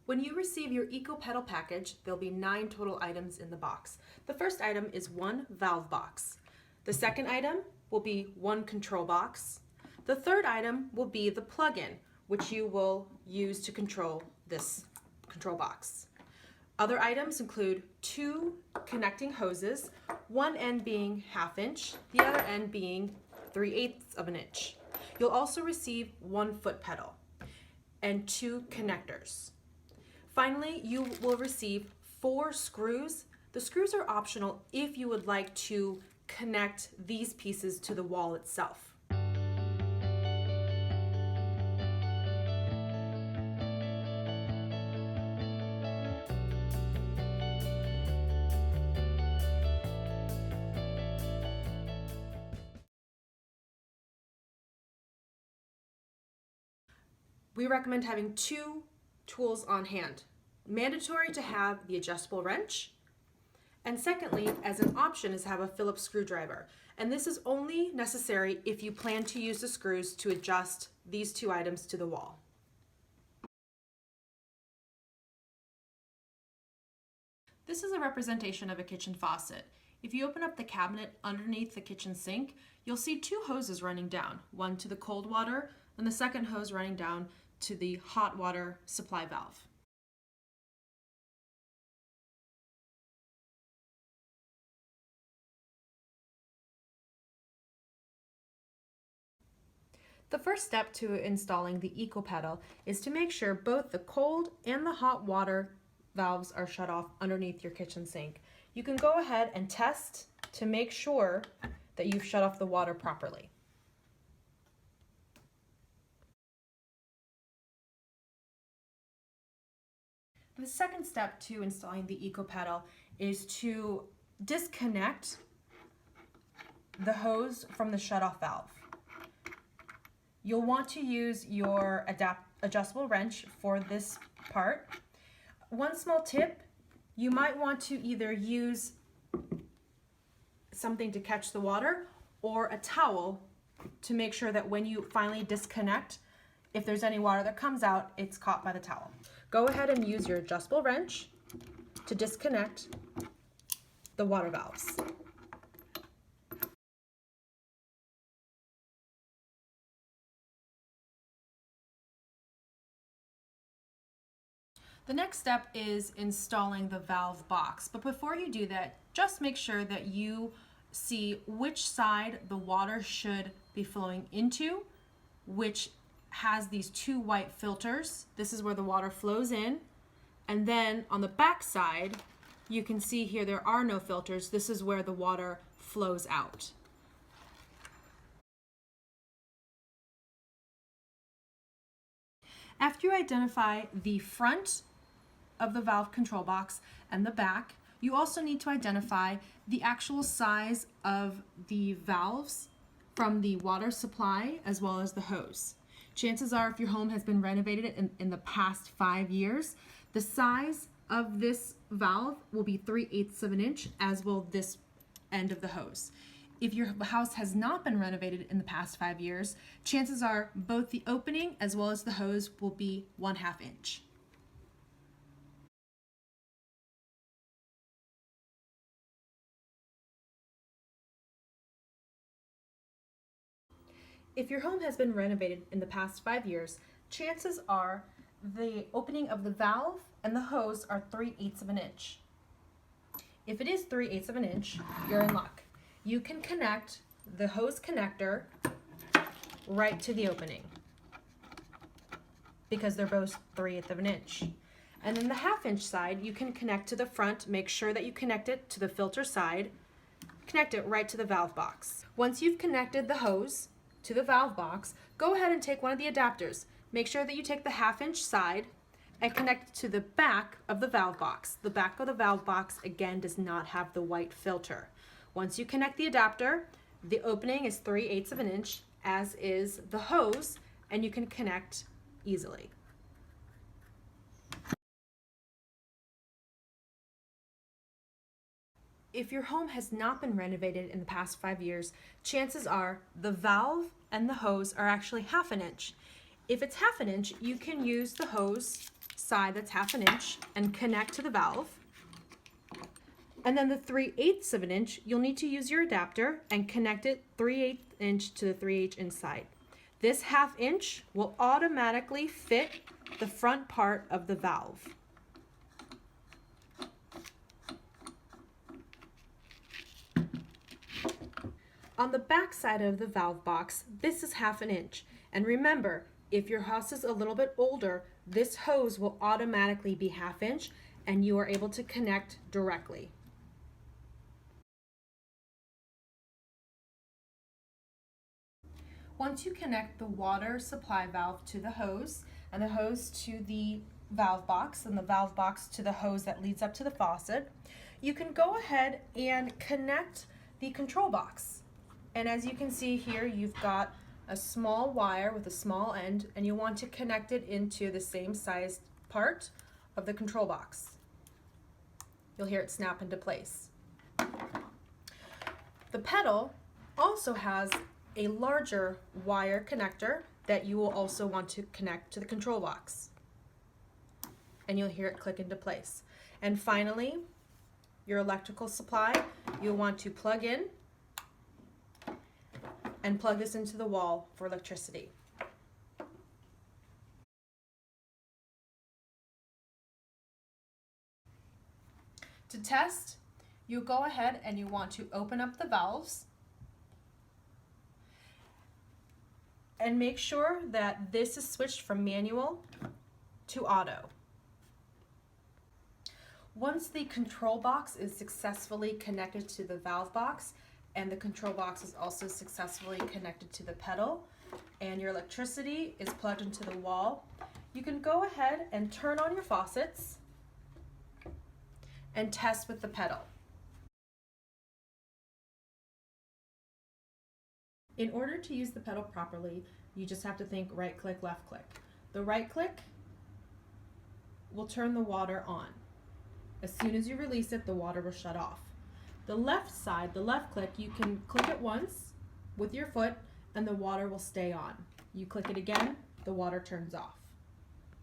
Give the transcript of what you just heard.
When you receive your EcoPedal package, there'll be 9 total items in the box. The first item is 1 valve box. The second item will be 1 control box. The third item will be the plug-in, which you will use to control this control box. Other items include 2 connecting hoses, one end being 1/2 inch, the other end being 3/8 of an inch. You'll also receive 1 foot pedal and 2 connectors. Finally, you will receive 4 screws. The screws are optional if you would like to connect these pieces to the wall itself. We recommend having 2 tools on hand. Mandatory to have the adjustable wrench, and secondly, as an option, is have a Phillips screwdriver. And this is only necessary if you plan to use the screws to adjust these 2 items to the wall. This is a representation of a kitchen faucet. If you open up the cabinet underneath the kitchen sink, you'll see 2 hoses running down, one to the cold water and the second hose running down to the hot water supply valve. The first step to installing the EcoPedal is to make sure both the cold and the hot water valves are shut off underneath your kitchen sink. You can go ahead and test to make sure that you've shut off the water properly. The second step to installing the EcoPedal is to disconnect the hose from the shutoff valve. You'll want to use your adjustable wrench for this part. One small tip, you might want to either use something to catch the water or a towel to make sure that when you finally disconnect, if there's any water that comes out, it's caught by the towel. Go ahead and use your adjustable wrench to disconnect the water valves. The next step is installing the valve box, but before you do that, just make sure that you see which side the water should be flowing into, which has these 2 white filters. This is where the water flows in, and then on the back side you can see here there are no filters. This is where the water flows out. After you identify the front of the valve control box and the back, you also need to identify the actual size of the valves from the water supply as well as the hose. Chances are, if your home has been renovated in the past 5 years, the size of this valve will be 3/8 of an inch, as will this end of the hose. If your house has not been renovated in the past 5 years, chances are both the opening as well as the hose will be 1/2 inch. If your home has been renovated in the past 5 years, chances are the opening of the valve and the hose are 3/8 of an inch. If it is 3/8 of an inch, you're in luck. You can connect the hose connector right to the opening because they're both 3/8 of an inch. And then the 1/2 inch side, you can connect to the front. Make sure that you connect it to the filter side. Connect it right to the valve box. Once you've connected the hose to the valve box, go ahead and take one of the adapters. Make sure that you take the 1/2 inch side and connect it to the back of the valve box. The back of the valve box, again, does not have the white filter. Once you connect the adapter, the opening is 3/8 of an inch, as is the hose, and you can connect easily. If your home has not been renovated in the past 5 years, chances are the valve and the hose are actually 1/2 inch. If it's 1/2 inch, you can use the hose side that's 1/2 inch and connect to the valve. And then the 3/8 of an inch, you'll need to use your adapter and connect it 3/8 inch to the 3/8 inside. This 1/2 inch will automatically fit the front part of the valve. On the back side of the valve box, this is 1/2 inch. And remember, if your house is a little bit older, this hose will automatically be 1/2 inch and you are able to connect directly. Once you connect the water supply valve to the hose and the hose to the valve box and the valve box to the hose that leads up to the faucet, you can go ahead and connect the control box. And as you can see here, you've got a small wire with a small end, and you want to connect it into the same sized part of the control box. You'll hear it snap into place. The pedal also has a larger wire connector that you will also want to connect to the control box. And you'll hear it click into place. And finally, your electrical supply, you'll want to plug in and plug this into the wall for electricity. To test, you go ahead and you want to open up the valves and make sure that this is switched from manual to auto. Once the control box is successfully connected to the valve box and the control box is also successfully connected to the pedal and your electricity is plugged into the wall, you can go ahead and turn on your faucets and test with the pedal. In order to use the pedal properly, you just have to think right click, left click. The right click will turn the water on. As soon as you release it, the water will shut off. The left side, the left click, you can click it once with your foot and the water will stay on. You click it again, the water turns off.